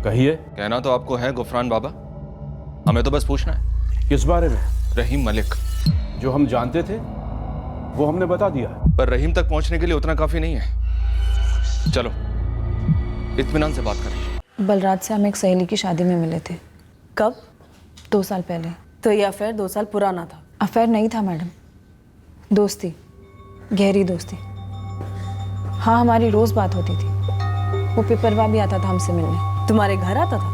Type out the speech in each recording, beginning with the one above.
कहिए। कहना तो आपको है गुफरान बाबा, हमें तो बस पूछना है। किस बारे में? रहीम मलिक। जो हम जानते थे वो हमने बता दिया है। पर रहीम तक पहुंचने के लिए उतना काफी नहीं है। चलो इत्मीनान से बात करें। बलराज से हम एक सहेली की शादी में मिले थे। कब? 2 साल पहले। तो ये अफेयर 2 साल पुराना था? अफेयर नहीं था मैडम, दोस्ती, गहरी दोस्ती। हाँ, हमारी रोज बात होती थी। वो पेपरवा भी आता था हमसे मिलने। तुम्हारे घर आता था?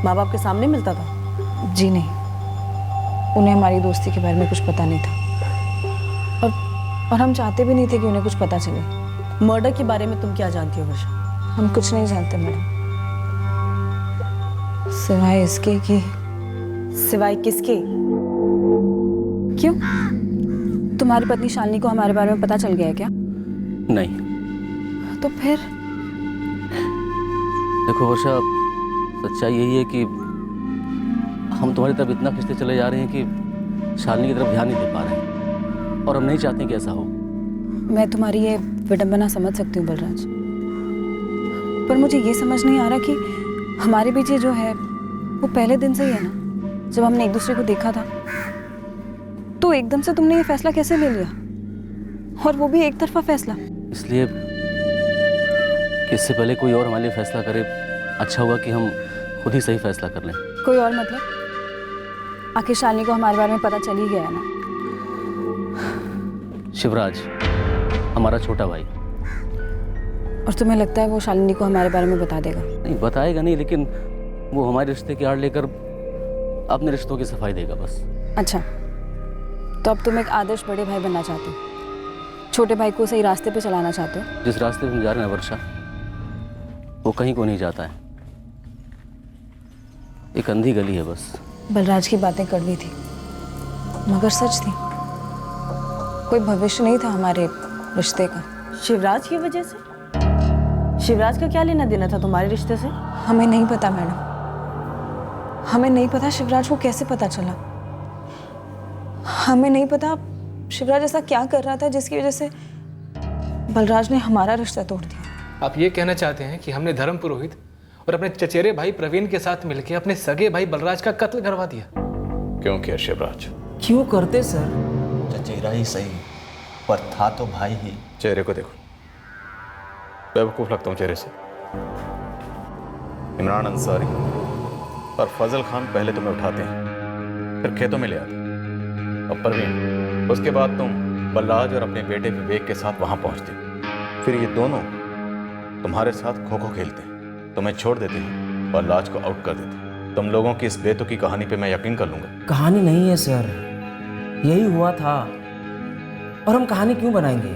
माँ बाप के सामने मिलता था? जी नहीं, उन्हें हमारी दोस्ती के बारे में कुछ पता नहीं था और हम चाहते भी नहीं थे कि उन्हें कुछ पता चले। मर्डर के बारे में तुम क्या जानती हो वर्षा? हम कुछ नहीं जानते मैडम, सिवाय इसके कि। सिवाय किसके? क्यों, तुम्हारी पत्नी शालिनी को हमारे बारे में पता चल गया है क्या? नहीं। तो फिर? देखो वर्षा, सच्चाई यही है कि हम तुम्हारी तरफ इतना खिंचते चले जा रहे हैं कि शालिनी की तरफ ध्यान नहीं दे पा रहे हैं, और हम नहीं चाहते कि ऐसा हो। मैं तुम्हारी ये विडंबना समझ सकती हूँ बलराज, पर मुझे ये समझ नहीं आ रहा कि हमारे बीच ये जो है वो पहले दिन से ही है ना। जब हमने एक दूसरे को देखा था तो एकदम से तुमने ये फैसला कैसे ले लिया, और वो भी एक तरफा फैसला? इसलिए कि इससे पहले कोई और हमारे लिए फैसला करे, अच्छा होगा कि हम खुद ही सही फैसला कर लें। कोई और मतलब? आखिर शालिनी को हमारे बारे में पता चल ही गया है ना। शिवराज हमारा छोटा भाई। और तुम्हें लगता है वो शालिनी को हमारे बारे में बता देगा? नहीं, बताएगा नहीं, लेकिन वो हमारे रिश्ते की आड़ लेकर अपने रिश्तों की सफाई देगा बस। अच्छा, तो अब तुम एक आदर्श बड़े भाई बनना चाहते हो, छोटे भाई को सही रास्ते पे चलाना चाहते हो। जिस रास्ते पे हम जा रहे हैं वर्षा, वो कहीं को नहीं जाता है, एक अंधी गली है बस। बलराज की बातें कड़वी थी मगर सच थी। कोई भविष्य नहीं था हमारे रिश्ते का। शिवराज की वजह से? शिवराज का क्या लेना देना था तुम्हारे रिश्ते से? हमें नहीं पता मैडम, हमें नहीं पता शिवराज को कैसे पता चला। हमें नहीं पता शिवराज ऐसा क्या कर रहा था जिसकी वजह से बलराज ने हमारा रिश्ता तोड़ दिया। आप ये कहना चाहते हैं कि हमने धर्म पुरोहित और अपने चचेरे भाई प्रवीण के साथ मिलकर अपने सगे भाई बलराज का कत्ल करवा दिया? क्यों किया शिवराज? क्यों करते सर? चचेरा ही सही, पर था तो भाई ही। चेहरे को देखो, बेवकूफ लगता हूँ चेहरे से। इमरान अंसारी और फजल खान पहले तुम्हें उठाते हैं, फिर खेतों में ले आते, अब परवीन, उसके बाद तुम बलराज और अपने बेटे विवेक के साथ वहां पहुंचते, फिर ये दोनों तुम्हारे साथ खो खो खेलते हैं, तुम्हें छोड़ देते हैं, बलराज को आउट कर देते हैं। तुम लोगों की इस बेतुकी कहानी पे मैं यकीन कर लूंगा। कहानी नहीं है सर, यही हुआ था। और हम कहानी क्यों बनाएंगे?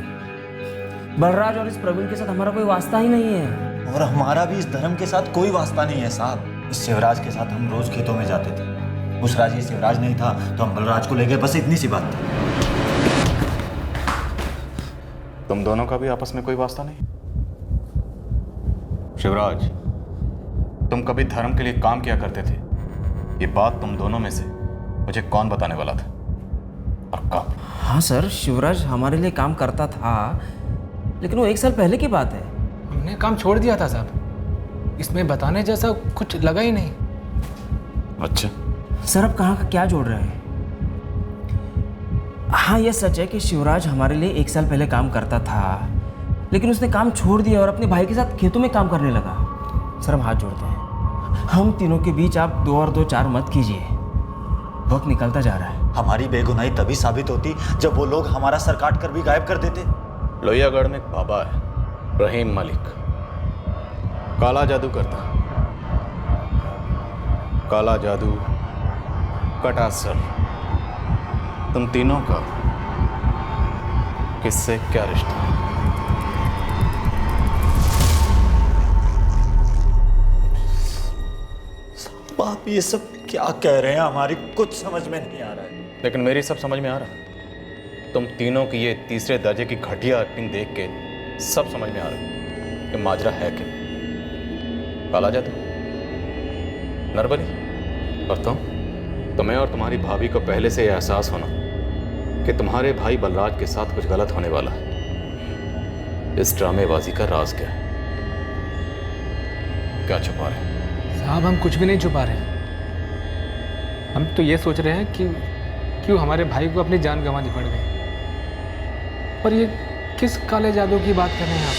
बलराज और इस प्रवीण के साथ हमारा कोई वास्ता ही नहीं है। और हमारा भी इस धर्म के साथ कोई वास्ता नहीं है साहब। इस शिवराज के साथ हम रोज खेतों में जाते थे, उस राजी शिवराज नहीं था तो हम बलराज को ले गए, बस इतनी सी बात थी। तुम दोनों का भी आपस में कोई वास्ता नहीं? शिवराज, तुम कभी धर्म के लिए काम किया करते थे, ये बात तुम दोनों में से मुझे कौन बताने वाला था और कब? हाँ सर, शिवराज हमारे लिए काम करता था, लेकिन वो 1 साल पहले की बात है। हमने काम छोड़ दिया था साहब, इसमें बताने जैसा कुछ लगा ही नहीं। अच्छा सर, अब कहाँ का क्या जोड़ रहे हैं? हाँ, यह सच है कि शिवराज हमारे लिए 1 साल पहले काम करता था, लेकिन उसने काम छोड़ दिया और अपने भाई के साथ खेतों में काम करने लगा। सर, हम हाथ जोड़ते हैं, हम तीनों के बीच आप 2 और 2 4 मत कीजिए, वक्त निकलता जा रहा है। हमारी बेगुनाही तभी साबित होती जब वो लोग हमारा सर काट कर भी गायब कर देते। लोहियागढ़ में एक बाबा है, रहीम मलिक, काला जादू करता, काला जादू, कटा सर। तुम तीनों का किससे क्या रिश्ता? आप ये सब क्या कह रहे हैं? हमारी कुछ समझ में नहीं आ रहा है। लेकिन मेरी सब समझ में आ रहा है। तुम तीनों की ये तीसरे दर्जे की घटिया एक्टिंग देख के सब समझ में आ रहा है कि माजरा है क्या। काला जादू, नरबली, और तुम्हें और तुम्हारी भाभी को पहले से यह एहसास होना कि तुम्हारे भाई बलराज के साथ कुछ गलत होने वाला है। इस ड्रामेबाजी का राज क्या है? क्या छुपा रहे? साहब हम कुछ भी नहीं छुपा रहे हैं। हम तो ये सोच रहे हैं कि क्यों हमारे भाई को अपनी जान गंवानी पड़ गई। और ये किस काले जादू की बात कर रहे हैं आप?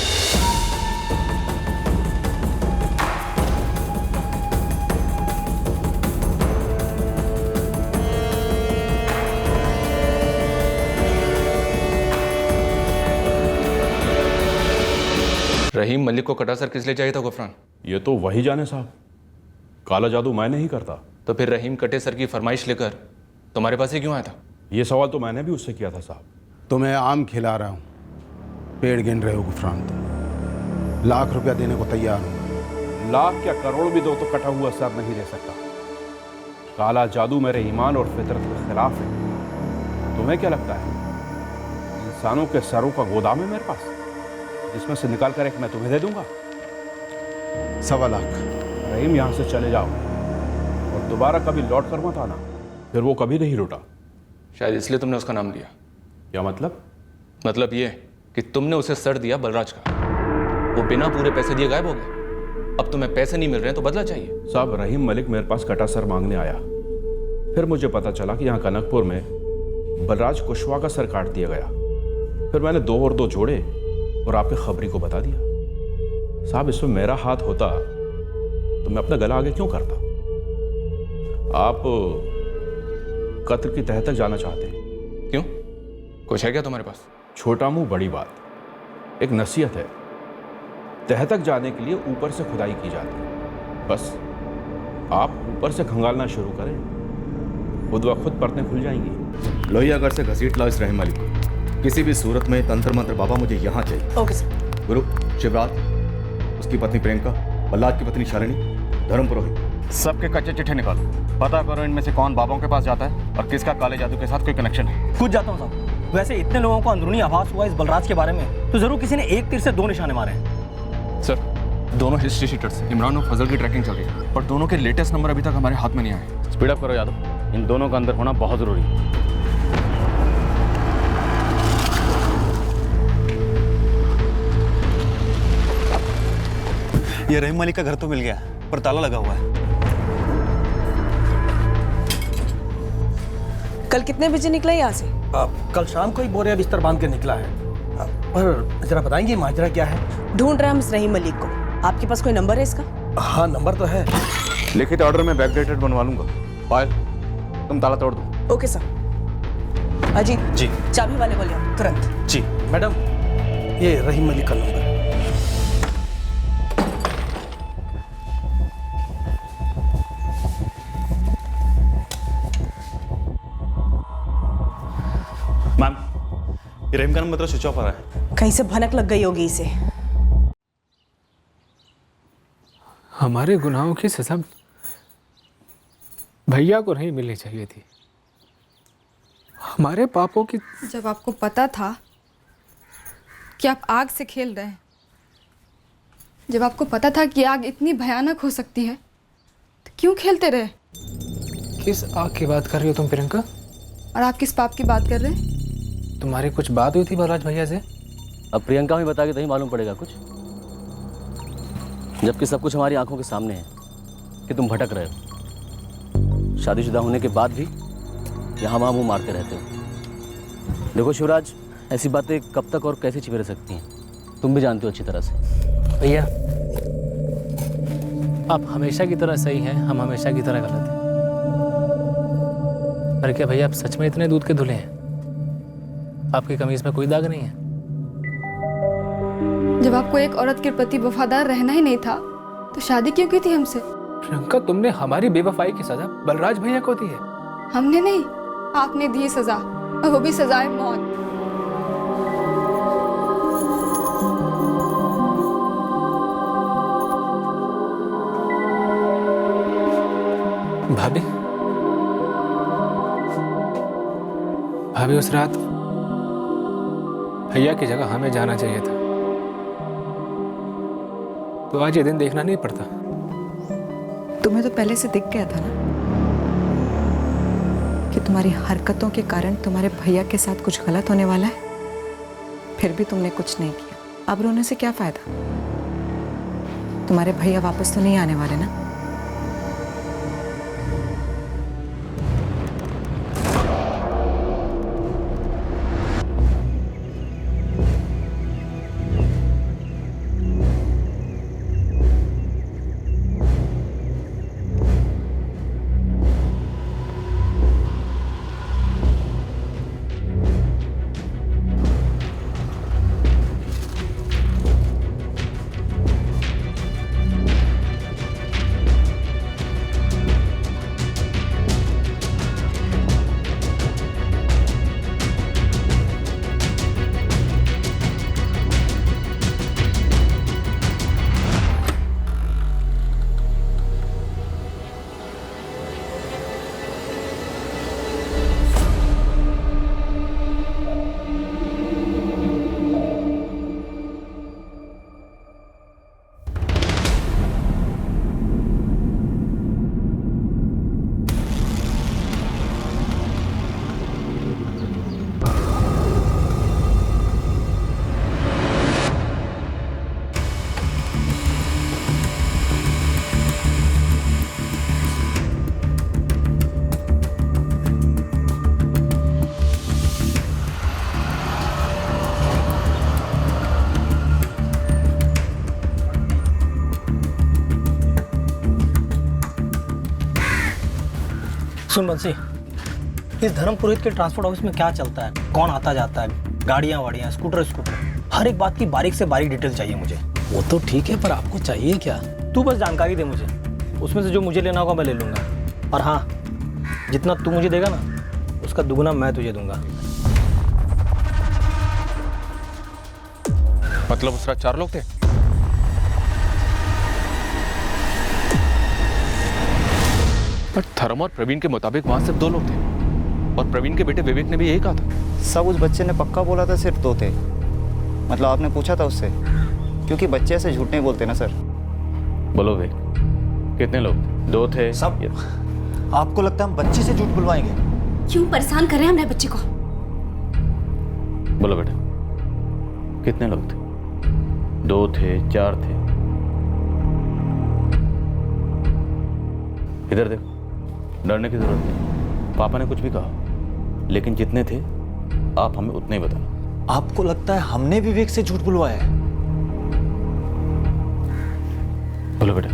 रहीम मलिक को कटासर किस लिए चाहिए था गुफरान? ये तो वही जाने साहब, काला जादू मैं नहीं करता। तो फिर रहीम कटेसर की फरमाइश लेकर तुम्हारे पास ही क्यों आया था? ये सवाल तो मैंने भी उससे किया था साहब। तो मैं आम खिला रहा हूँ, पेड़ गिन रहे हो गुफरान। तुम ₹1,00,000 देने को तैयार हूँ। लाख क्या करोड़ भी दो तो कटा हुआ सर नहीं दे सकता। काला जादू मेरे ईमान और फितरत के खिलाफ है। तुम्हें क्या लगता है इंसानों के सरों का गोदाम है मेरे पास, जिसमें से निकाल कर एक मैं तुम्हें दे दूंगा? ₹1,25,000। रहीम, यहाँ से चले जाओ और दोबारा कभी लौट कर मत आना। फिर वो कभी नहीं लौटा। शायद इसलिए तुमने उसका नाम लिया। क्या मतलब? मतलब ये कि तुमने उसे सर दिया बलराज का, वो बिना पूरे पैसे दिए गायब हो गया। अब तुम्हें पैसे नहीं मिल रहे हैं तो बदला चाहिए। साहब, रहीम मलिक मेरे पास कटा सर मांगने आया। फिर मुझे पता चला कि यहाँ कनकपुर में बलराज कुशवाहा का सर काट दिया गया। फिर मैंने 2 और 2 जोड़े और आपके खबरी को बता दिया। साहब, इसमें मेरा हाथ होता तो मैं अपना गला आगे क्यों करता? आप कत्ल की तह तक जाना चाहते हैं? क्यों, कुछ है क्या तुम्हारे पास? छोटा मुंह बड़ी बात। एक नसीहत है, तह तक जाने के लिए ऊपर से खुदाई की जाती है। बस आप ऊपर से खंगालना शुरू करें, खुद व खुद परतें खुल जाएंगी। लोहियागढ़ से घसीट लाओ इस रहीम मलिक को। किसी भी सूरत में तंत्र मंत्र बाबा मुझे यहाँ चाहिए। Okay sir. गुरु, शिवराज, उसकी पत्नी प्रियंका, बल्लाज की पत्नी शालिनी, धर्म पुरोहित, सबके कच्चे चिट्ठे निकालो। पता करो इनमें से कौन बाबाओं के पास जाता है और किसका काले जादू के साथ कोई कनेक्शन है। खुद जाता हूँ साहब। वैसे इतने लोगों को अंदरूनी आभास हुआ इस बलराज के बारे में, तो जरूर किसी ने एक तीर से 2 निशाने मारे हैं। सर, दोनों हिस्ट्री शीटर्स इमरान और फजल की ट्रैकिंग चल रही है, पर दोनों के लेटेस्ट नंबर अभी तक हमारे हाथ में नहीं आए। स्पीड अप करो यादव, इन दोनों का अंदर होना बहुत जरूरी है। ये रहीम मलिक का घर तो मिल गया, पर ताला लगा हुआ है। कल कितने बजे निकला यहाँ से? कल शाम को ही बोरिया बिस्तर बांध के निकला है। पर जरा बताएंगे माजरा क्या है? ढूंढ रहे हम इस रहीम मलिक को। आपके पास कोई नंबर है इसका? हाँ, नंबर तो है। लिखित ऑर्डर में बैकडेटेड बनवा लूंगा। पायल, तुम ताला तोड़ दो। Okay sir. अजीत जी। चाबी वाले बोले आप तुरंत। जी मैडम, ये रहीम मलिक का नंबर है। मैम, ये रहीम का नंबर तो स्विच ऑफ आ रहा है। कहीं से भनक लग गई होगी इसे। हमारे गुनाहों की सजा भैया को नहीं मिलनी चाहिए थी। हमारे पापों की। जब आपको पता था कि आप आग से खेल रहे हैं, जब आपको पता था कि आग इतनी भयानक हो सकती है, तो क्यों खेलते रहे? किस आग की बात कर रही हो तुम प्रियंका? और आप किस पाप की बात कर रहे हैं? तुम्हारी कुछ बात हुई थी बलराज भैया से? अब प्रियंका में बता के नहीं मालूम पड़ेगा कुछ, जबकि सब कुछ हमारी आंखों के सामने है कि तुम भटक रहे हो। शादीशुदा होने के बाद भी यहाँ वहाँ मुँह मारते रहते हो। देखो शिवराज, ऐसी बातें कब तक और कैसे छिपे रह सकती हैं, तुम भी जानते हो अच्छी तरह से। भैया, आप हमेशा की तरह सही हैं, हम हमेशा की तरह गलत हैं। पर क्या भैया आप सच में इतने दूध के धुले हैं? आपकी कमीज में कोई दाग नहीं है? जब आपको एक औरत के प्रति वफादार रहना ही नहीं था, तो शादी क्यों की थी हमसे? प्रियंका, तुमने हमारी बेवफाई की सजा बलराज भैया को दी है। हमने नहीं, आपने दी सजा, और वो भी सजाए मौत। भाभी, भाभी उस रात भैया की जगह हमें जाना चाहिए था, तो आज ये दिन देखना नहीं पड़ता। तुम्हें तो पहले से दिख गया था ना कि तुम्हारी हरकतों के कारण तुम्हारे भैया के साथ कुछ गलत होने वाला है। फिर भी तुमने कुछ नहीं किया। अब रोने से क्या फायदा? तुम्हारे भैया वापस तो नहीं आने वाले ना। सुन बंसी, इस धर्म पुरोहित के ट्रांसपोर्ट ऑफिस में क्या चलता है, कौन आता जाता है, गाड़ियाँ वाड़ियाँ, स्कूटर, हर एक बात की बारीक से बारीक डिटेल चाहिए मुझे। वो तो ठीक है, पर आपको चाहिए क्या? तू बस जानकारी दे मुझे, उसमें से जो मुझे लेना होगा मैं ले लूँगा। और हाँ, जितना तू मुझे देगा ना, उसका दुगुना मैं तुझे दूंगा। मतलब उस रात 4 लोग थे? पर धर्म और प्रवीण के मुताबिक वहां सिर्फ 2 लोग थे, और प्रवीण के बेटे विवेक ने भी यही कहा था। सब उस बच्चे ने पक्का बोला था सिर्फ 2 थे। मतलब आपने पूछा था उससे? क्योंकि बच्चे ऐसे झूठ नहीं बोलते ना सर। बोलो वे, कितने लोग? 2 थे सब। आपको लगता है हम बच्चे से झूठ बुलवाएंगे? क्यों परेशान कर रहे हैं हमारे बच्चे को? बोलो बेटा, कितने लोग थे? 2 थे, 4 थे? इधर देखो, डरने की जरूरत नहीं। पापा ने कुछ भी कहा, लेकिन जितने थे आप हमें उतने ही बताना। आपको लगता है हमने विवेक से झूठ बुलवाया है? बोलो बेटा।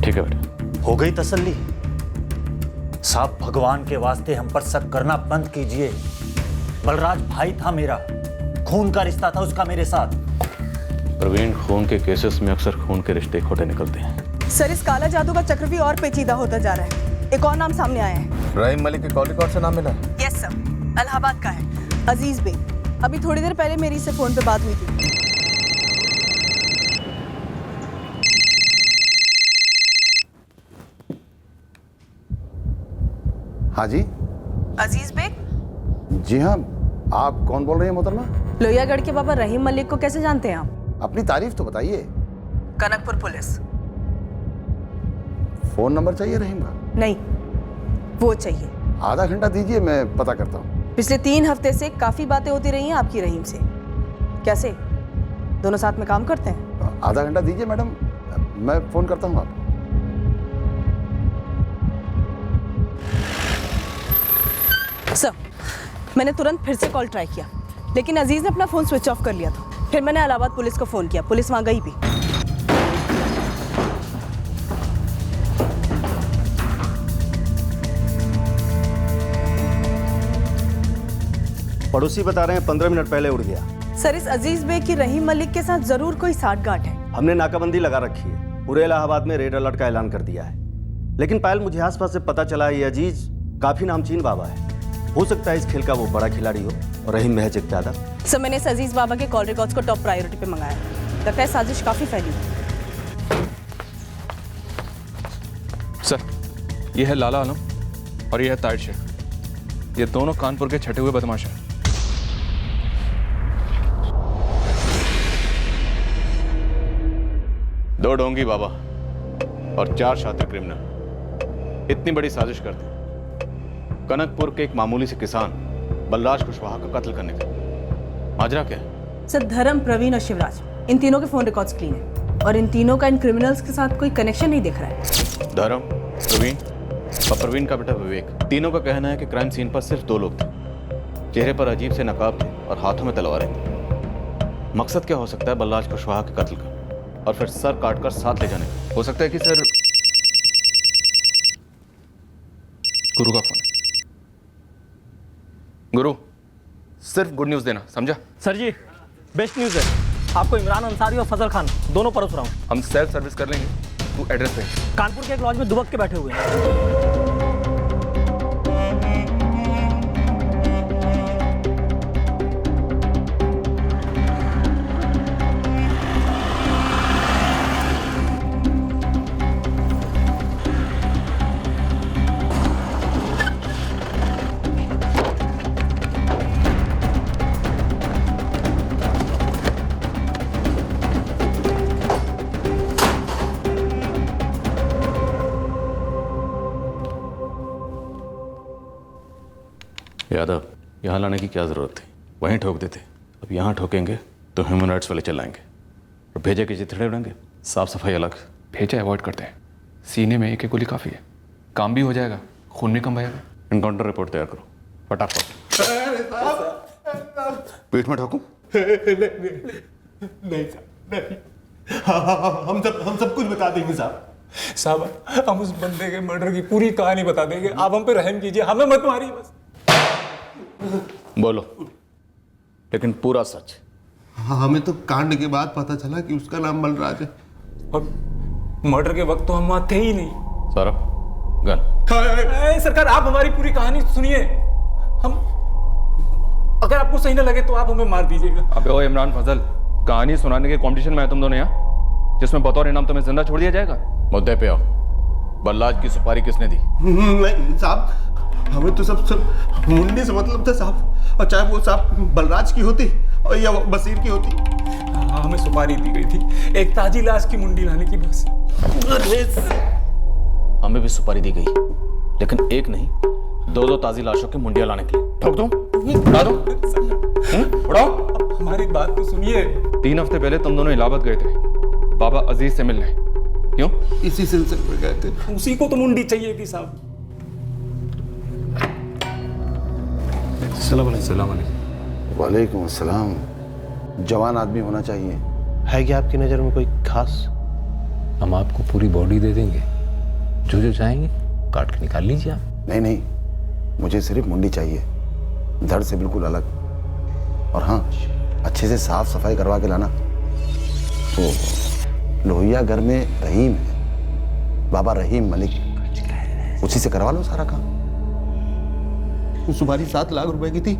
ठीक है बेटा। हो गई तसल्ली? साहब, भगवान के वास्ते हम पर शक करना बंद कीजिए। बलराज भाई था मेरा, खून का रिश्ता था उसका मेरे साथ। प्रवीण, खून के केसेस में अक्सर खून के रिश्ते खोटे निकलते हैं। सर, इस काला जादू का चक्र भी और पेचीदा होता जा रहा है। एक और नाम सामने आया है। रहीम मलिक के कॉल रिकॉर्ड से नाम मिला? यस सर, इलाहाबाद का है, अजीज बेग। अभी थोड़ी देर पहले मेरी से फोन पे बात हुई थी। हाँ जी। अजीज बेग? जी हाँ, आप कौन बोल रही हैं मोहतरमा? लोहियागढ़ के बाबा रहीम मलिक को कैसे जानते हैं आप? अपनी तारीफ तो बताइए। कनकपुर पुलिस। फोन नंबर चाहिए रहीम का? नहीं, वो चाहिए। आधा घंटा दीजिए, मैं पता करता हूँ। पिछले 3 हफ्ते से काफी बातें होती रही हैं आपकी रहीम से। कैसे, दोनों साथ में काम करते हैं? आधा घंटा दीजिए मैडम, मैं फोन करता हूँ आपको। सर, मैंने तुरंत फिर से कॉल ट्राई किया, लेकिन अजीज ने अपना फोन स्विच ऑफ कर लिया था। फिर मैंने इलाहाबाद पुलिस को फोन किया, पुलिस वहां गई भी। पड़ोसी बता रहे हैं 15 मिनट पहले उड़ गया। सर, इस अजीज बेग की रहीम मलिक के साथ जरूर कोई साठगांठ है। हमने नाकाबंदी लगा रखी है, पूरे इलाहाबाद में रेड अलर्ट का ऐलान कर दिया है। लेकिन पायल, मुझे आसपास से पता चला है ये अजीज काफी नामचीन बाबा है। हो सकता है इस खेल का वो बड़ा खिलाड़ी हो और रहीम महज एक प्यादा। सर, मैंने इस अजीज बाबा के कॉल रिकॉर्ड्स को टॉप प्रायोरिटी पे मंगाया। लगता है साजिश काफी फैली है। सर, ये है लाला आलम और ये है ताहिर शेख। ये दोनों कानपुर के छठे हुए बदमाश हैं। दो ढोंगी बाबा और 4 शातिर क्रिमिनल इतनी बड़ी साजिश करते कनकपुर के एक मामूली से किसान बलराज कुशवाहा का कत्ल करने का। माजरा क्या है? सर, धर्म, प्रवीण और शिवराज, इन तीनों के फोन रिकॉर्ड्स क्लीन है और इन तीनों का इन क्रिमिनल्स के साथ कोई कनेक्शन नहीं दिख रहा है। धर्म, प्रवीण और प्रवीण का बेटा विवेक, तीनों का कहना है कि क्राइम सीन पर सिर्फ 2 लोग थे। चेहरे पर अजीब से नकाब थे और हाथों में तलवारें थी। मकसद क्या हो सकता है बलराज कुशवाहा के कत्ल का और फिर सर काटकर साथ ले जाने का? हो सकता है कि सर गुरु का फोन। गुरु, सिर्फ गुड न्यूज देना, समझा? सर जी, बेस्ट न्यूज़ है। आपको इमरान अंसारी और फजल खान दोनों परोस रहा हूँ। हम सेल्फ सर्विस कर लेंगे, तू एड्रेस भेज। कानपुर के एक लॉज में दुबक के बैठे हुए हैं। यादव, यहाँ लाने की क्या ज़रूरत थी? वहीं ठोक देते। अब यहाँ ठोकेंगे तो ह्यूमन राइट्स वाले चिल्लाएंगे और भेजे के चिथड़े उड़ेंगे। साफ सफाई अलग। भेजा अवॉइड करते हैं, सीने में एक गोली काफ़ी है, काम भी हो जाएगा, खून भी कम बहेगा। इनकाउंटर रिपोर्ट तैयार करो फटाफट। पीठ में ठोकूं? नहीं। हम सब कुछ बता देंगे साहब। हम उस बंदे के मर्डर की पूरी कहानी बता देंगे। आप हम पे रहम कीजिए, हमें मत मारिए बस। बोलो, लेकिन पूरा सच। हमें तो कांड के बाद पता चला कि उसका नाम बलराज है। और मर्डर के वक्त तो हम वहां थे ही नहीं। सौरभ, गन। सरकार, आप हमारी पूरी कहानी सुनिए। हम, अगर आपको सही ना लगे तो आप हमें मार दीजिएगा। अबे ओ इमरान फजल, कहानी सुनाने के कंपटीशन में है तुम दोनों यहाँ, जिसमें बतौर इनाम तुम्हें जिंदा छोड़ दिया जाएगा। मुद्दे पे आओ। बल्लाज की सुपारी किसने दी? नहीं साहब, हमें तो सब मुंडी से मतलब था साहब। और चाहे वो साहब बलराज की होती और या बसीर की होती। हाँ, हमें सुपारी दी गई थी एक ताजी लाश की मुंडी लाने की बस। हमें भी सुपारी दी गई, लेकिन एक नहीं, दो ताजी लाशों की मुंडियां लाने के लिए। ठोक दो, उड़ा दो, उड़ाओ। हमारी बात तो सुनिए। 3 हफ्ते पहले तुम दोनों इलाहाबाद गए थे बाबा अजीज से मिलने, क्यों? इसी सिलसिले में गए थे। उसी को तो मुंडी चाहिए थी साहब। वालेकुम अस्सलाम। जवान आदमी होना चाहिए। है क्या आपकी नज़र में कोई खास? हम आपको पूरी बॉडी दे देंगे, जो जो चाहेंगे काट के निकाल लीजिए आप। नहीं नहीं, मुझे सिर्फ मुंडी चाहिए, धड़ से बिल्कुल अलग। और हाँ, अच्छे से साफ सफाई करवा के लाना। तो लोहिया घर में रहीम है, बाबा रहीम मलिक, उसी से करवा लो सारा काम। सुपारी 7 लाख रुपए की थी।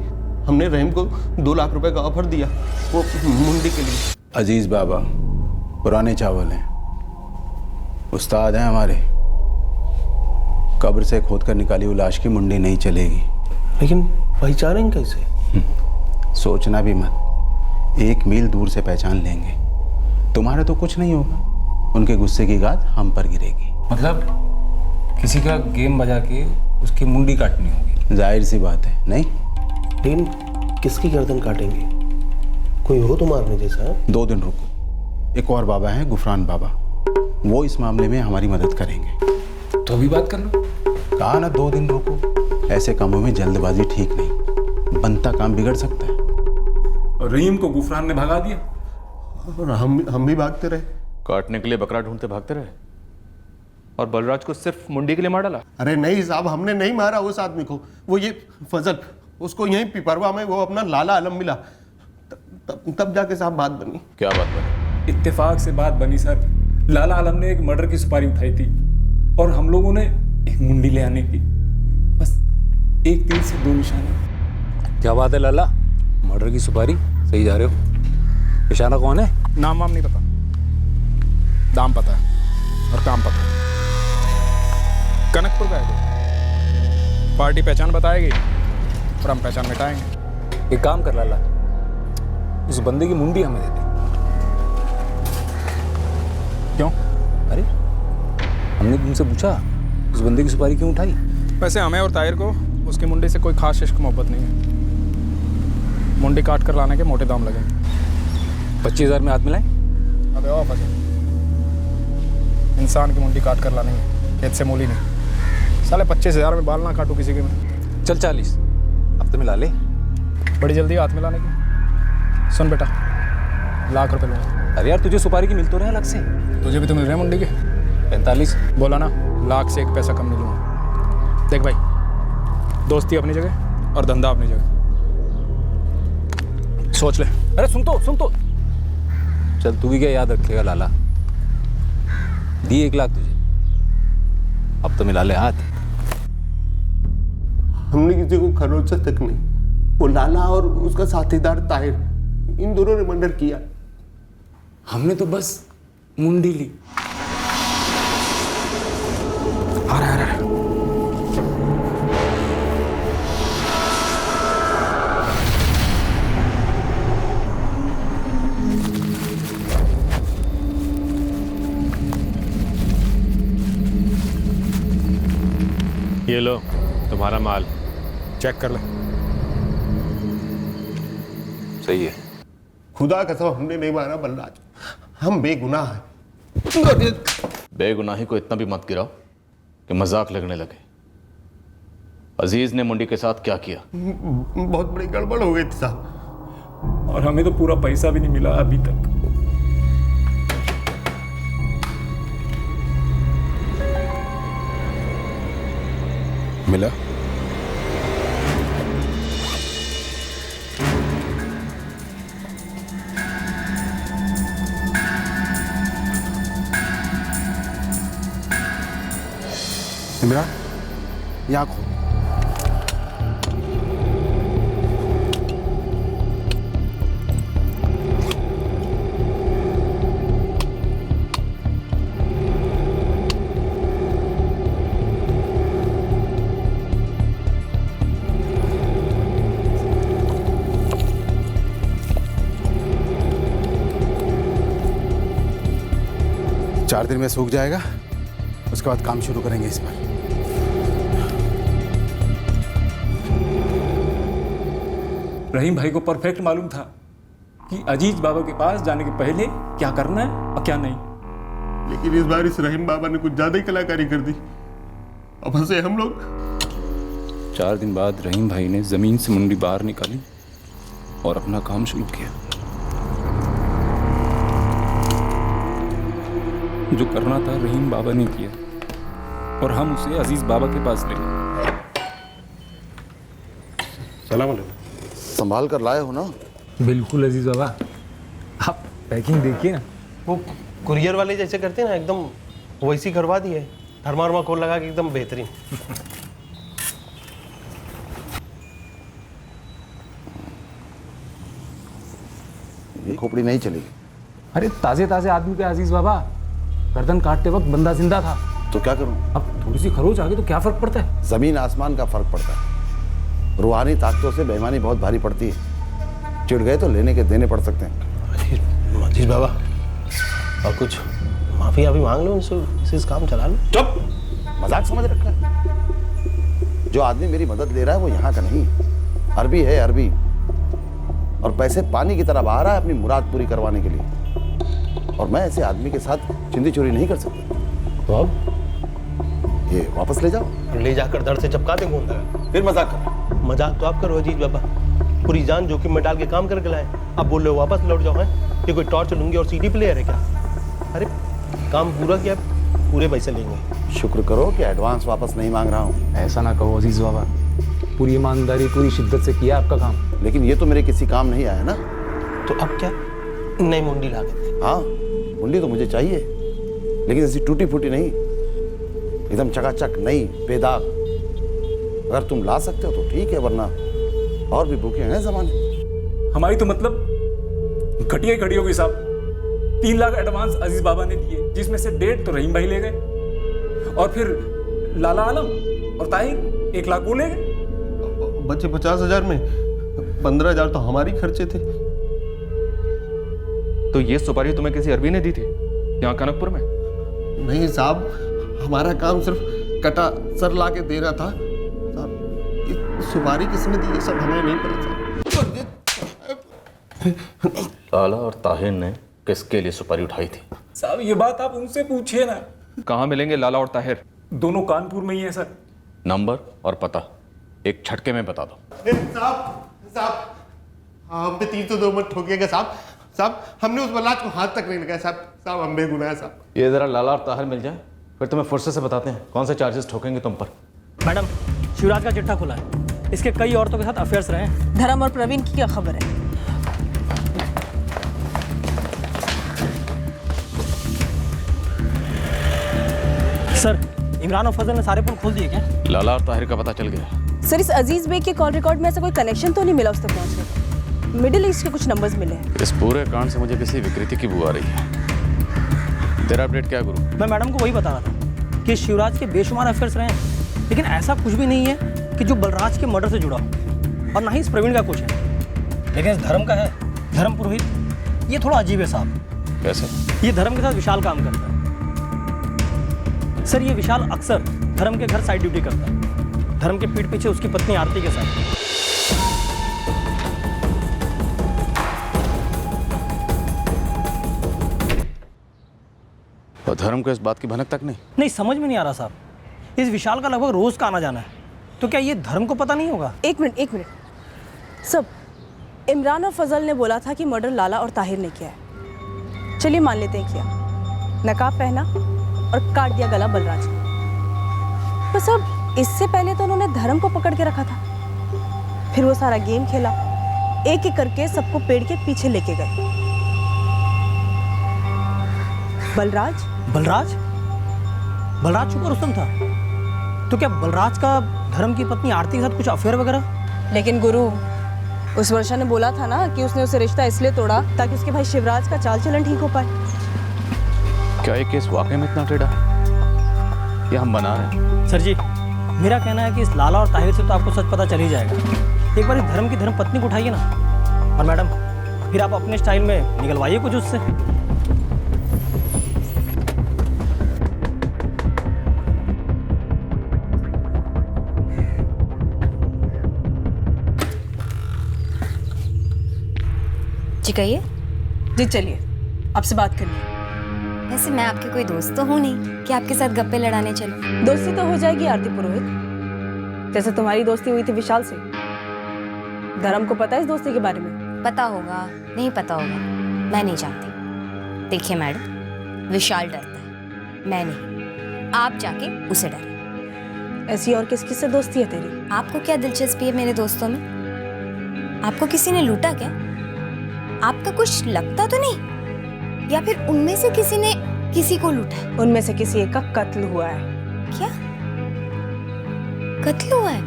हमने रहीम को 2 लाख रुपए का ऑफर दिया, वो मुंडी के लिए। अजीज बाबा पुराने चावल हैं, उस्ताद हैं हमारे। कब्र से खोद कर निकाली हुई लाश की मुंडी नहीं चलेगी। लेकिन पहचानेंगे कैसे? सोचना भी मत, 1 मील दूर से पहचान लेंगे। तुम्हारे तो कुछ नहीं होगा, उनके गुस्से की गाज हम पर गिरेगी। मतलब किसी का गेम बजा के उसकी मुंडी काटनी होगी। जाहिर सी बात है। नहीं, लेकिन किसकी गर्दन काटेंगे? कोई हो तो मारने जैसा? 2 दिन रुको, एक और बाबा हैं गुफरान बाबा, वो इस मामले में हमारी मदद करेंगे। तो अभी बात कर लो। कहा ना 2 दिन रुको। ऐसे कामों में जल्दबाजी ठीक नहीं, बनता काम बिगड़ सकता है। और रहीम को गुफरान ने भगा दिया और हम भी भागते रहे। काटने के लिए बकरा ढूंढते भागते रहे, और बलराज को सिर्फ मुंडी के लिए मार डाला। अरे नहीं साहब, हमने नहीं मारा उस आदमी को। वो ये फजल, उसको यहीं पिपरवा में वो अपना लाला आलम मिला, तब जाके साहब बात बनी। क्या बात बनी? इत्तेफाक से बात बनी सर। लाला आलम ने एक मर्डर की सुपारी उठाई थी और हम लोगों ने एक मुंडी ले आने की। बस 1 तीर से 2 निशाने। क्या बात है लाला, मर्डर की सुपारी? सही जा रहे हो। निशाना कौन है? नाम वाम नहीं पता, दाम पता है और काम पता है। कनकपुर का है तो पार्टी पहचान बताएगी और हम पहचान मिटाएंगे। एक काम कर लाला, उस बंदे की मुंडी हमें दे दे। क्यों? अरे हमने तुमसे पूछा उस बंदे की सुपारी क्यों उठाई? वैसे हमें और ताहिर को उसकी मुंडी से कोई खास इश्क मोहब्बत नहीं है। मुंडी काट कर लाने के मोटे दाम लगेंगे। 25,000 में हाथ मिलाएं? अबे ओ फजल, इंसान की मुंडी काट कर लानी है, खेत से मूली नहीं। साले 25,000 में बाल ना काटू किसी के में। चल 40 अब तो मिला ले। बड़ी जल्दी हाथ मिलाने की। सुन बेटा, लाख रुपए लूँगा। अरे यार तुझे सुपारी की मिल तो रहे अलग से। तुझे भी तो मिल रहे हैं मुंडी के। 45 बोला ना, लाख से 1 पैसा कम नहीं लूँगा। देख भाई, दोस्ती अपनी जगह और धंधा अपनी जगह, सोच ले। अरे सुन तो चल, तू भी क्या याद रखेगा लाला। दी 1 लाख तुझे, अब तो मिला ले हाथ। हमने किसी को खरोचा तक नहीं। वो लाला और उसका साथीदार ताहिर, इन दोनों ने मर्डर किया। हमने तो बस मुंडी ली। आ रहा है। ये लो तुम्हारा माल, चेक कर ले। सही है। खुदा कसम हमने नहीं मारा बलराज, हम बेगुनाह हैं। बेगुनाही को इतना भी मत गिराओ कि मजाक लगने लगे। अजीज ने मुंडी के साथ क्या किया? बहुत बड़ी गड़बड़ हो गई थी साहब। और हमें तो पूरा पैसा भी नहीं मिला अभी तक। मिला? इमरान, यहाँ खो। चार दिन में सूख जाएगा, उसके बाद काम शुरू करेंगे इस पर। रहीम भाई को परफेक्ट मालूम था कि अजीज बाबा के पास जाने के पहले क्या करना है और क्या नहीं। लेकिन इस बार इस रहीम बाबा ने कुछ ज्यादा ही कलाकारी कर दी। अब हंसे हम लोग। 4 दिन बाद रहीम भाई ने जमीन से मुंडी बाहर निकाली और अपना काम शुरू किया। जो करना था रहीम बाबा ने किया और हम उसे अजीज बाबा के पास ले गए। सलाम अलैकुम। संभाल कर लाए हो ना? बिल्कुल अजीज बाबा, आप पैकिंग देखिए ना। वो कुरियर वाले जैसे करते हैं ना, एकदम वैसी करवा दी है। थर्मा खोल लगा के एकदम बेहतरीन। ये खोपड़ी नहीं चलेगी। अरे ताजे ताजे आदमी के अजीज बाबा, गर्दन काटते वक्त बंदा जिंदा था। तो क्या करूं? अब थोड़ी सी खरोच आ गई तो क्या फर्क पड़ता है? जमीन आसमान का फर्क पड़ता है। रूहानी ताकतों से बेईमानी बहुत भारी पड़ती है। चिढ़ गए तो लेने के देने पड़ सकते हैं। अजीज बाबा, और कुछ माफी अभी मांग लो उनसे, इस काम चला लो। चुप! मजाक समझ रखा है? जो आदमी मेरी मदद ले रहा है वो यहाँ का नहीं, अरबी है, अरबी। और पैसे पानी की तरह बहा रहा है अपनी मुराद पूरी करवाने के लिए। और मैं ऐसे आदमी के साथ चिंदी चोरी नहीं कर सकता। तो अब ये वापस ले जाओ। ले जाकर दर से चपका दे गूंगा। फिर मजाक कर। मजाक तो आप करो अजीज बाबा, पूरी जान जोखिम में डाल के काम करके लाए। अब बोल रहे हो वापस लौट जाओ। हैं ये कोई टॉर्च लूंगी और सीडी प्लेयर है क्या? अरे काम पूरा किया, पूरे पैसे लेंगे। शुक्र करो कि एडवांस वापस नहीं मांग रहा हूँ। ऐसा ना कहो अजीज बाबा, पूरी ईमानदारी पूरी शिद्दत से किया आपका काम। लेकिन ये तो मेरे किसी काम नहीं आया ना। तो अब क्या? नई मुंडी ला के? हाँ, मुंडी तो मुझे चाहिए, लेकिन ऐसी टूटी फूटी नहीं, एकदम चकाचक नई, बेदाग। अगर तुम ला सकते हो तो ठीक है, वरना और भी भूखे हैं जमाने। हमारी तो मतलब घटिया घड़ी होगी साहब। 3 लाख एडवांस अजीज बाबा ने दिए, जिसमें से 1.5 तो रहीम भाई ले गए, और फिर लाला आलम और ताहिर 1 लाख वो ले गए। बचे 50,000 में 15,000 तो हमारी खर्चे थे। तो ये सुपारी तुम्हें किसी अरबी ने दी थी यहाँ कनकपुर में? नहीं साहब, हमारा काम सिर्फ कटा सर ला के दे रहा था साहब। ये सुपारी किसने दी ये सब हमें नहीं पता साहब। लाला और ताहिर ने किसके लिए सुपारी उठाई थी? साहब ये बात आप उनसे पूछिए ना। कहाँ मिलेंगे लाला और ताहिर? दोनों कानपुर में ही है सर। नंबर और पता एक झटके में बता दो। साहब हम पे 302 मत ठोकिएगा साहब। साहब हमने उस बलाज को हाथ तक नहीं लगाया साहब। साहब हम बेगुनाह है साहब। ये जरा लाला और ताहिर मिल जाए, फिर तुम्हें फुर्सत से बताते हैं कौन से चार्जेस ठोकेंगे तुम पर। मैडम, शिवराज का चिट्ठा खुला है। इसके कई औरतों के साथ अफेयर्स रहे हैं। धर्म और प्रवीण की क्या खबर है? सर, इमरान और फजल ने सारे पुल खोल दिए क्या? लाला और ताहिर का पता चल गया। सर, इस अजीज बेग के कॉल रिकॉर्ड में ऐसा कोई कनेक्शन तो नहीं मिला उस तक पहुंचने का? मिडिल ईस्ट के कुछ नंबर्स मिले हैं। इस पूरे कांड से मुझे किसी विकृति की बू आ रही है। तेरा अपडेट क्या गुरु? मैं मैडम को वही बता रहा था कि शिवराज के बेशुमार अफेयर्स रहे हैं, लेकिन ऐसा कुछ भी नहीं है कि जो बलराज के मर्डर से जुड़ा हो, और ना ही इस प्रवीण का कुछ है। लेकिन इस धर्म का है, धर्म पुरोहित, ये थोड़ा अजीब है साहब। कैसे? ये धर्म के साथ विशाल काम करता है। सर, ये विशाल अक्सर धर्म के घर साइड ड्यूटी करता है, धर्म के पीठ पीछे उसकी पत्नी आरती के साथ। और धर्म को इस बात की भनक तक नहीं समझ में नहीं आ रहा साहब। इस विशाल का लगभग रोज का आना जाना है, तो क्या ये धर्म को पता नहीं होगा? एक मिनट सब, इमरान और फजल ने बोला था कि मर्डर लाला और ताहिर ने किया है। चलिए मान लेते हैं किया। नकाब पहना और काट दिया गला बलराज का। बस अब इससे पहले तो उन्होंने धर्म को पकड़ के रखा था, फिर वो सारा गेम खेला, एक एक करके सबको पेड़ के पीछे लेके गए। बलराज बलराज बलराज चुका रुस्तम था, तो क्या बलराज का धर्म की पत्नी आरती के साथ कुछ अफेयर वगैरह? लेकिन गुरु, उस वर्षा ने बोला था ना कि उसने उसे रिश्ता इसलिए तोड़ा ताकि उसके भाई शिवराज का चाल चलन ठीक हो पाए। क्या ये केस वाकई में इतना टेढ़ा है या हम बना रहे हैं? सर जी, मेरा कहना है कि इस लाला और ताहिर से तो आपको सच पता चल ही जाएगा। एक बार इस धर्म की धर्म पत्नी को उठाइए ना। और मैडम, फिर आप अपने स्टाइल में निकलवाइए कुछ उससे। जी कहिए। जी चलिए, आपसे बात करनी है। वैसे मैं आपके कोई दोस्त तो हूँ नहीं कि आपके साथ गप्पे लड़ाने चलो। दोस्ती तो हो जाएगी आरती पुरोहित, जैसे तुम्हारी दोस्ती हुई थी विशाल से। धर्म को पता है इस दोस्ती के बारे में? पता होगा, नहीं पता होगा, मैं नहीं जानती। देखिए मैडम, विशाल डरता है, मैं नहीं। आप जाके उसे डरे। ऐसी और किस किस से दोस्ती है तेरी? आपको क्या दिलचस्पी है मेरे दोस्तों में? आपको किसी ने लूटा क्या? आपका कुछ लगता तो नहीं, या फिर उनमें से किसी ने किसी को लूटा है? उनमें से किसी एक का कत्ल हुआ है। क्या कत्ल हुआ है?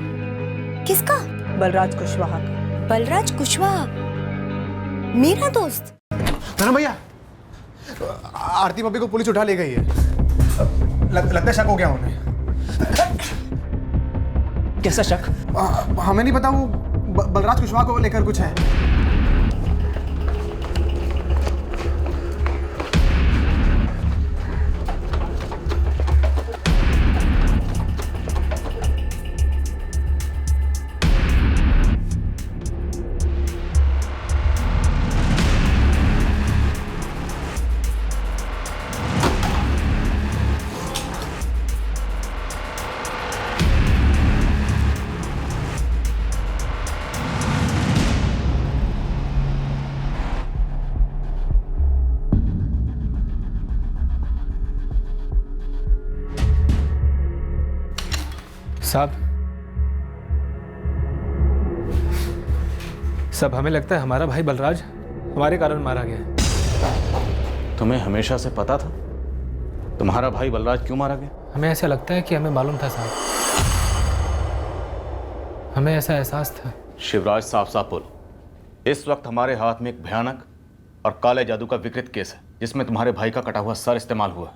किसका? बलराज कुशवाहा का। बलराज कुशवाहा मेरा दोस्त? धर्म भैया, आरती भाभी को पुलिस उठा ले गई है। लगता है शक हो गया उन्हें। कैसा शक? हमें नहीं पता, वो बलराज कुशवाहा को लेकर कुछ है। सब हमें लगता है हमारा भाई बलराज हमारे कारण मारा गया है। तुम्हें हमेशा से पता था तुम्हारा भाई बलराज क्यों मारा गया? हमें ऐसा लगता है कि हमें मालूम था साहब, हमें ऐसा एहसास था। शिवराज, साफ साफ बोलो। इस वक्त हमारे हाथ में एक भयानक और काले जादू का विकृत केस है जिसमें तुम्हारे भाई का कटा हुआ सर इस्तेमाल हुआ है।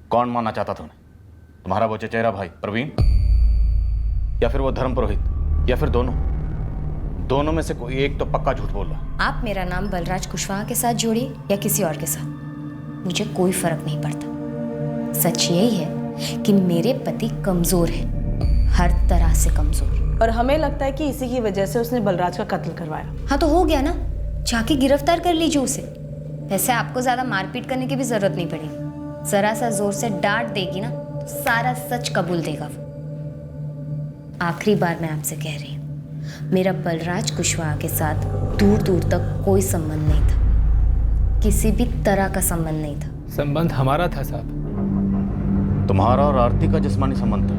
कौन मानना चाहता था उन्हें? तुम्हारा वो चचेरा भाई प्रवीण, या फिर वो धर्म पुरोहित, या फिर दोनों में से कोई एक तो पक्का झूठ बोल रहा। आप मेरा नाम बलराज कुशवाहा के साथ जोड़िए या किसी और के साथ, मुझे कोई फर्क नहीं पड़ता। सच यही है कि मेरे पति कमजोर है, हर तरह से कमजोर। और हमें लगता है कि इसी की वजह से उसने बलराज का कत्ल करवाया। हाँ तो हो गया ना, जाके गिरफ्तार कर लीजिए उसे। वैसे आपको ज्यादा मारपीट करने की भी जरूरत नहीं पड़ेगी, जरा सा जोर से डांट देगी ना तो सारा सच कबूल देगा वो। आखिरी बार मैं आपसे कह रही हूँ, मेरा बलराज कुशवाहा के साथ दूर दूर तक कोई संबंध नहीं था, किसी भी तरह का संबंध नहीं था। संबंध हमारा था साहब। तुम्हारा और आरती का जिस्मानी संबंध था?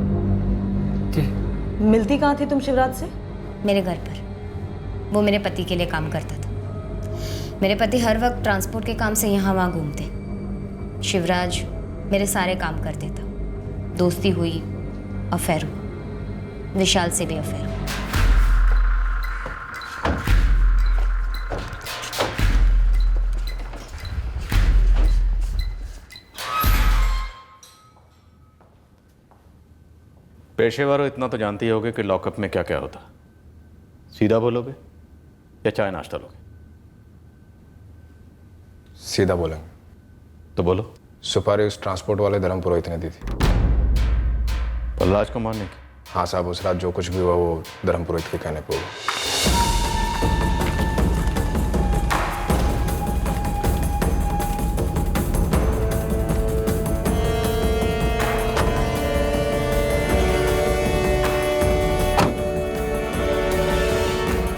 जी। मिलती कहाँ थी तुम शिवराज से? मेरे घर पर। वो मेरे पति के लिए काम करता था। मेरे पति हर वक्त ट्रांसपोर्ट के काम से यहाँ वहाँ घूमते। शिवराज मेरे सारे काम कर देता। दोस्ती हुई, अफेयर हुआ, विशाल से भी अफेयर हुआ। पेशेवर हो इतना तो जानती होगे कि लॉकअप में क्या क्या होता। सीधा बोलोगे या चाय नाश्ता लोगे? सीधा बोलेंगे। तो बोलो। सुपारी उस ट्रांसपोर्ट वाले धर्म पुरोहित ने दी थी। बलराज को मारने की? हाँ साहब, उस रात जो कुछ भी हुआ वो धर्म पुरोहित के कहने पर हुआ।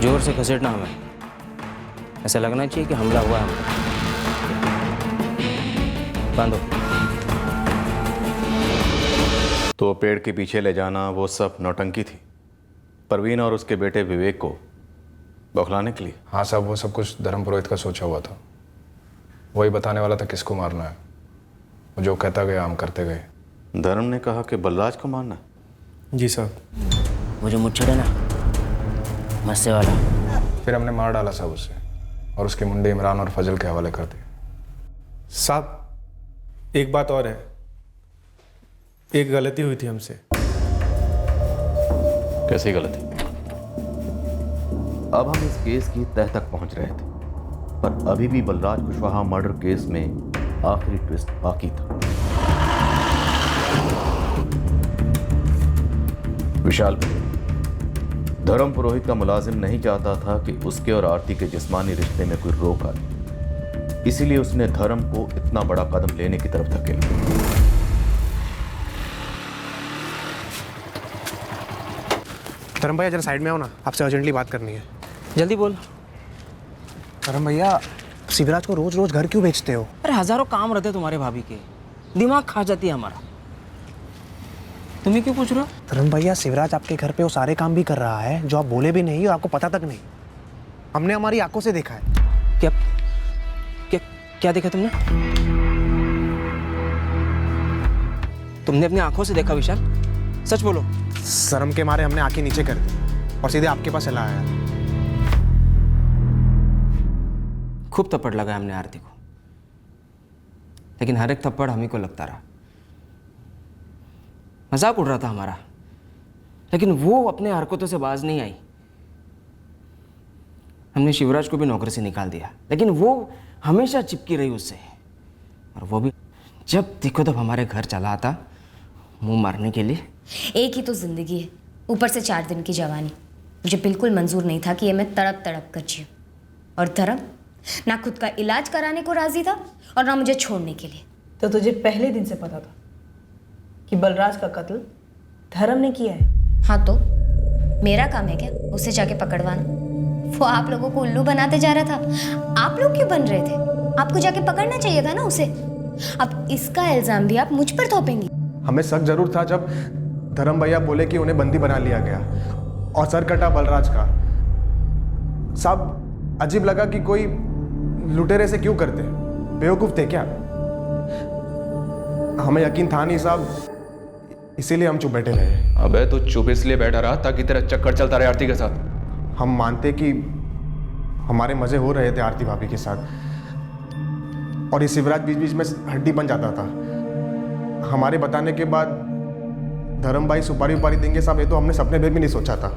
जोर से घसीटना हमें, ऐसा लगना चाहिए कि हमला हुआ है हम पर। बांधो। तो पेड़ के पीछे ले जाना वो सब नौटंकी थी, परवीन और उसके बेटे विवेक को बौखलाने के लिए। हाँ साहब, वो सब कुछ धर्म पुरोहित का सोचा हुआ था। वही बताने वाला था किसको मारना है। वो जो कहता गया हम करते गए। धर्म ने कहा कि बलराज को मारना है। जी साहब। वो जो मुच्छड़ है ना, मस्से वाला, फिर हमने मार डाला साहब उससे, और उसके मुंडे इमरान और फजल के हवाले कर दिए। साहब एक बात और है, एक गलती हुई थी हमसे। कैसी गलती? अब हम इस केस की तह तक पहुंच रहे थे, पर अभी भी बलराज कुशवाहा मर्डर केस में आखिरी ट्विस्ट बाकी था। विशाल, धर्म पुरोहित का मुलाजिम नहीं चाहता था कि उसके और आरती के जिस्मानी रिश्ते में कोई रोक आए, इसीलिए उसने धर्म को इतना बड़ा कदम लेने की तरफ धकेला। धर्म भैया जरा साइड में आओ ना, आपसे अर्जेंटली बात करनी है। जल्दी बोल। धर्म भैया, शिवराज को रोज रोज घर क्यों भेजते हो? अरे हजारों काम रहते तुम्हारे भाभी के, दिमाग खा जाती है हमारा। तुम्हें क्यों पूछ रहे हो? धर्म भैया, शिवराज आपके घर पे वो सारे काम भी कर रहा है जो आप बोले भी नहीं और आपको पता तक नहीं। हमने हमारी आंखों से देखा है। क्या क्या क्या देखा तुमने? तुमने अपनी आंखों से देखा विशाल? सच बोलो। शर्म के मारे हमने आंखें नीचे कर दी और सीधे आपके पास चला आया। खूब थप्पड़ लगा हमने आरती को, लेकिन हर एक थप्पड़ हम ही को लगता रहा। मजाक उड़ रहा था हमारा, लेकिन वो अपने हरकतों से बाज नहीं आई। हमने शिवराज को भी नौकरी से निकाल दिया, लेकिन वो हमेशा चिपकी रही उससे, और वो भी जब देखो तब हमारे घर चला आता मुंह मारने के लिए। एक ही तो जिंदगी है, ऊपर से 4 दिन की जवानी। मुझे बिल्कुल मंजूर नहीं था कि ये मैं तड़प तड़प कर जीऊं। और धर्म ना खुद का इलाज कराने को राजी था और ना मुझे छोड़ने के लिए। तो तुझे पहले दिन से पता था कि बलराज का कत्ल धर्म ने किया है? हाँ, तो मेरा काम है क्या उसे जाके पकड़वाना? वो आप लोगों को उल्लू बनाते जा रहा था। आप लोग क्यों बन रहे थे? आपको जाके पकड़ना चाहिए था ना उसे। अब इसका इल्जाम भी आप मुझ पर थोपेंगी। हमें शक जरूर था जब धर्म भैया बोले कि उन्हें बंदी बना लिया गया और सर कटा बलराज का। साहब, अजीब लगा कि कोई लुटेरे से क्यों करते, बेवकूफ थे क्या? हमें यकीन था नहीं साहब, इसीलिए हम चुप बैठे रहे। अबे तो चुप इसलिए बैठा रहा ताकि तेरा चक्कर चलता रहे आरती के साथ। हम मानते कि हमारे मजे हो रहे थे आरती भाभी के साथ, और ये शिवराज बीच बीच में हड्डी बन जाता था। हमारे बताने के बाद धर्म भाई सुपारी उपारी देंगे साहब, ये तो हमने सपने में भी नहीं सोचा था।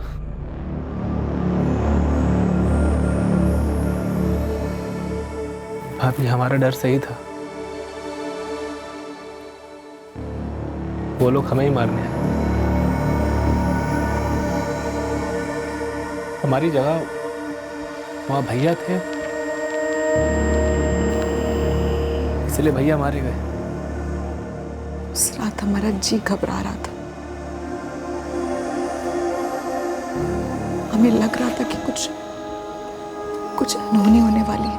भाभी, हमारा डर सही था। वो लोग हमें ही मारने आए। हमारी जगह वहाँ भैया थे, इसलिए भैया मारे गए। उस रात हमारा जी घबरा रहा था। हमें लग रहा था कि कुछ अनहोनी होने वाली है।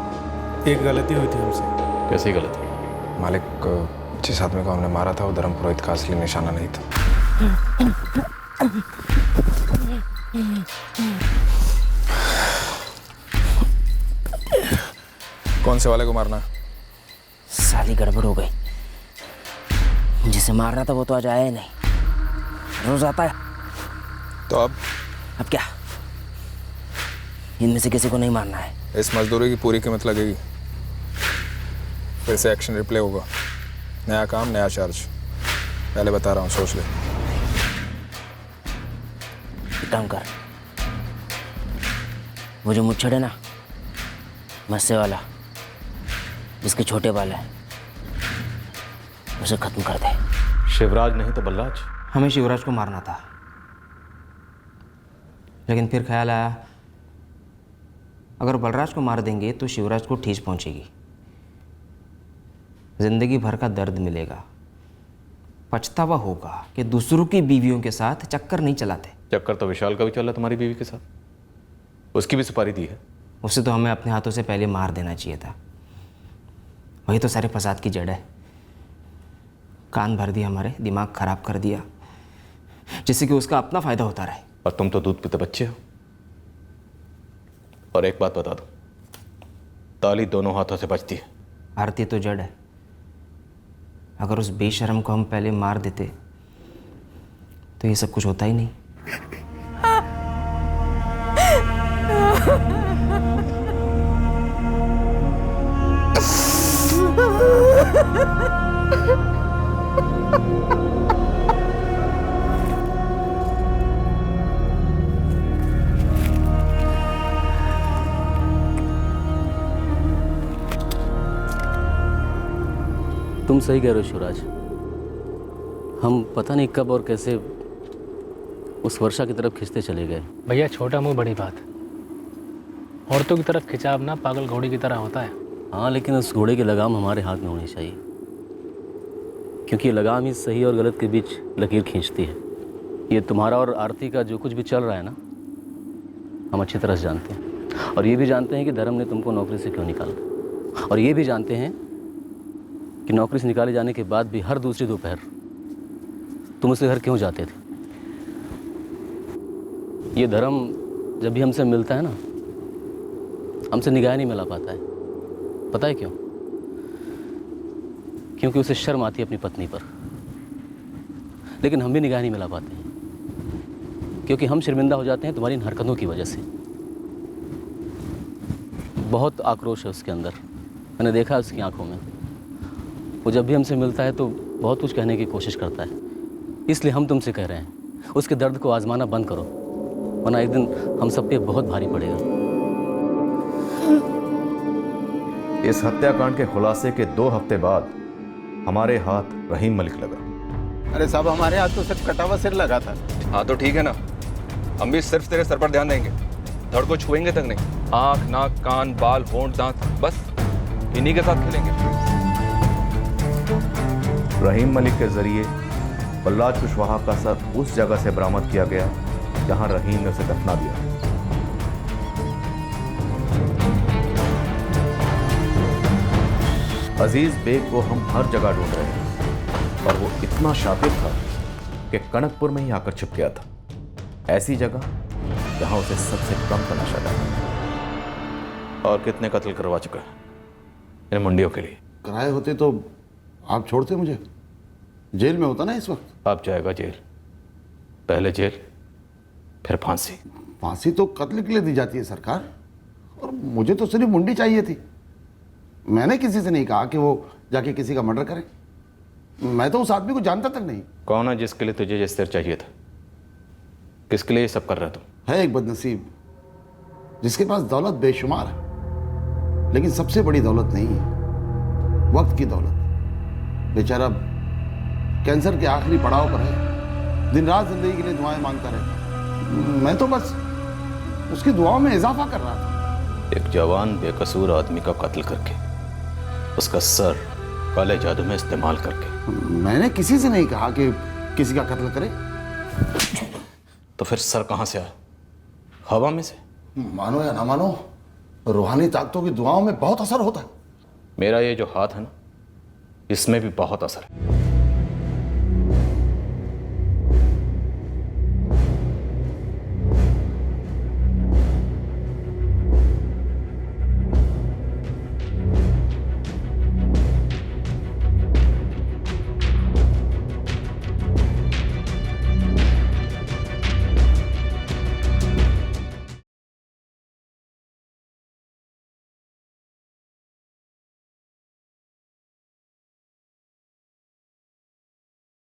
एक गलती हुई थी हमसे। कैसी गलती? मालिक, जिस आदमी को हमने मारा था वो धर्म पुरोहित का असली निशाना नहीं था। कौन से वाले को मारना? साली गड़बड़ हो गई। जिसे मारना था वो तो आज आया ही नहीं। रोज आता है। तो अब क्या? इनमें से किसी को नहीं मारना है। इस मजदूरी की पूरी कीमत लगेगी। फिर से एक्शन रिप्ले होगा। नया काम, नया चार्ज। पहले बता रहा हूँ, सोच ले। काम कर। वो जो मुच्छड़ है ना, मस्से वाला, जिसके छोटे बाल हैं, उसे खत्म कर दे। शिवराज नहीं तो बलराज? हमें शिवराज को मारना था, लेकिन फिर ख्याल आया अगर बलराज को मार देंगे तो शिवराज को ठेस पहुंचेगी, जिंदगी भर का दर्द मिलेगा, पछतावा होगा कि दूसरों की बीवियों के साथ चक्कर नहीं चलाते। चक्कर तो विशाल का भी चला तुम्हारी बीवी के साथ, उसकी भी सुपारी दी है। उसे तो हमें अपने हाथों से पहले मार देना चाहिए था। वही तो सारे फसाद की जड़ है। कान भर दिया हमारे, दिमाग खराब कर दिया। जिससे कि उसका अपना फायदा होता रहे। और तुम तो दूध पीते बच्चे हो। और एक बात बता दो, ताली दोनों हाथों से बजती है। आरती तो जड़ है, अगर उस बेशरम को हम पहले मार देते तो ये सब कुछ होता ही नहीं। तुम सही कह रहे हो शिवराज, हम पता नहीं कब और कैसे उस वर्षा की तरफ खिंचते चले गए। भैया छोटा मुंह बड़ी बात, औरतों की तरफ खिंचाव ना पागल घोड़ी की तरह होता है। हाँ, लेकिन उस घोड़े की लगाम हमारे हाथ में होनी चाहिए, क्योंकि ये लगाम ही सही और गलत के बीच लकीर खींचती है। ये तुम्हारा और आरती का जो कुछ भी चल रहा है ना, हम अच्छी तरह से जानते हैं। और ये भी जानते हैं कि धर्म ने तुमको नौकरी से क्यों निकाला, और ये भी जानते हैं कि नौकरी से निकाले जाने के बाद भी हर दूसरी दोपहर तुम उसके घर क्यों जाते थे। ये धर्म जब भी हमसे मिलता है ना, हमसे निगाह नहीं मिला पाता है। पता है क्यों? क्योंकि उसे शर्म आती है अपनी पत्नी पर। लेकिन हम भी निगाह नहीं मिला पाते हैं, क्योंकि हम शर्मिंदा हो जाते हैं तुम्हारी इन हरकतों की वजह से। बहुत आक्रोश है उसके अंदर, मैंने देखा है उसकी आंखों में। वो जब भी हमसे मिलता है तो बहुत कुछ कहने की कोशिश करता है। इसलिए हम तुमसे कह रहे हैं, उसके दर्द को आजमाना बंद करो, वरना एक दिन हम सब पे बहुत भारी पड़ेगा। इस हत्याकांड के खुलासे के 2 हफ्ते बाद हमारे हाथ रहीम मलिक लगा। अरे साहब, हमारे हाथ तो सिर्फ कटा हुआ सिर लगा था। हाँ तो ठीक है ना, हम भी सिर्फ तेरे सर पर ध्यान देंगे, धड़ को छुएंगे तक नहीं। आँख, नाक, कान, बाल, होंठ, दांत, बस इन्हीं के साथ खेलेंगे। रहीम मलिक के जरिए बलराज कुशवाहा का सर उस जगह से बरामद किया गया जहां रहीम ने उसे दफना दिया। अजीज बेग को हम हर जगह ढूंढ रहे हैं, और वो इतना शातिर था कि कनकपुर में ही आकर छिप गया था, ऐसी जगह जहां उसे सबसे कम तमाशा लगा। और कितने कत्ल करवा चुका है इन मुंडियों के लिए। कराए होते तो आप छोड़ते मुझे, जेल में होता ना इस वक्त। आप जाएगा जेल, पहले जेल फिर फांसी। फांसी तो कत्ल के लिए दी जाती है सरकार, और मुझे तो सिर्फ मुंडी चाहिए थी। मैंने किसी से नहीं कहा कि वो जाके किसी का मर्डर करे। मैं तो उस आदमी को जानता तक नहीं। कौन है जिसके लिए तुझे ये सिर चाहिए था? किसके लिए ये सब कर रहा तू? है एक बदनसीब जिसके पास दौलत बेशुमार है, लेकिन सबसे बड़ी दौलत नहीं है, वक्त की दौलत। बेचारा कैंसर के आखिरी पड़ाव पर है, दिन रात जिंदगी के लिए दुआएं मांगता रहता। मैं तो बस उसकी दुआओं में इजाफा कर रहा था। एक जवान बेकसूर आदमी का कत्ल करके, उसका सर काले जादू में इस्तेमाल करके। मैंने किसी से नहीं कहा कि किसी का कत्ल करे। तो फिर सर कहां से आया? हवा में से? मानो या ना मानो, रूहानी ताकतों की दुआओं में बहुत असर होता है। मेरा ये जो हाथ है ना, इसमें भी बहुत असर है।